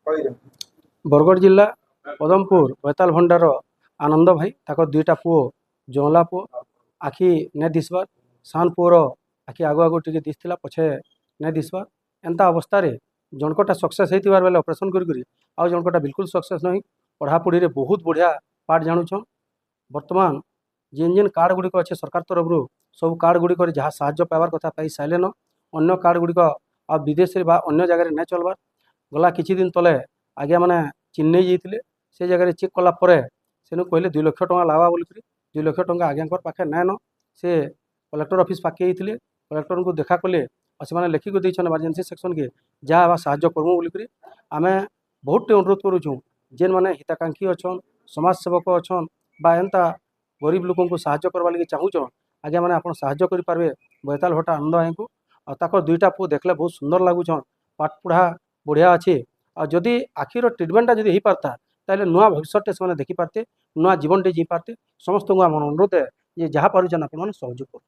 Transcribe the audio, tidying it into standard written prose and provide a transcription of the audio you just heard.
बरगढ़ जिला पदमपुर बैताल भंडार आनंद भाई ताकर दुईटा पुओ जंगला पुओ आखि नहीं दिशबार सान पुओर आखि आगु आगु टी दिशा पछे नहीं दिशबार एंता अवस्था जनकटा सक्सेस होती बेले ऑपरेशन करी आउ जनकटा बिल्कुल सक्सेस नहीं पढ़ापढ़ी रे बहुत बढ़िया पाठ जानुछन वर्तमान जेन जेन कार्ड गुड़िक अच्छे सरकार तरफ सब कार्ड गुड़िक जहाँ साहाय्य पाइबार कथा पाई सारे अन्य कार्ड गुड़िक आ विदेश अन्य जगह नहीं चलबार गला किछि दिन तले आज्ञा मैंने चेन्नई जाइए से जगह चेक कलापर से कहले 2 लाख टका लावा बोलिक 2 लाख टका आज्ञा पाखे नाइन से कलेक्टर ऑफिस पाके कलेक्टर को देखा कले और से लिखिक देन इमरजेंसी सेक्शन के जहाँ साहाय्य करमु बोलिक आम बहुत अनुरोध करुँ जेन मैंने हिताकांक्षी अच्छन समाजसेवक अच्छन बा एंता गरीब लोक को साहाय्य करवा लगे चाहून आज्ञा मैंने आप साहाय्य करेंगे बैताल भट्टा आनंद भाई को और दुईटा पुओ देखले बहुत सुंदर लगुन पाठ पढ़ा बढ़िया अच्छे और जदि आखिर ट्रिटमेंटा जब हो पारता ताले नुआ भविष्य से देखी पारते नुआ जीवन टे जी पारते समस्त आम अनुरोध है ये जहाँ पार्न आप सहयोग कर।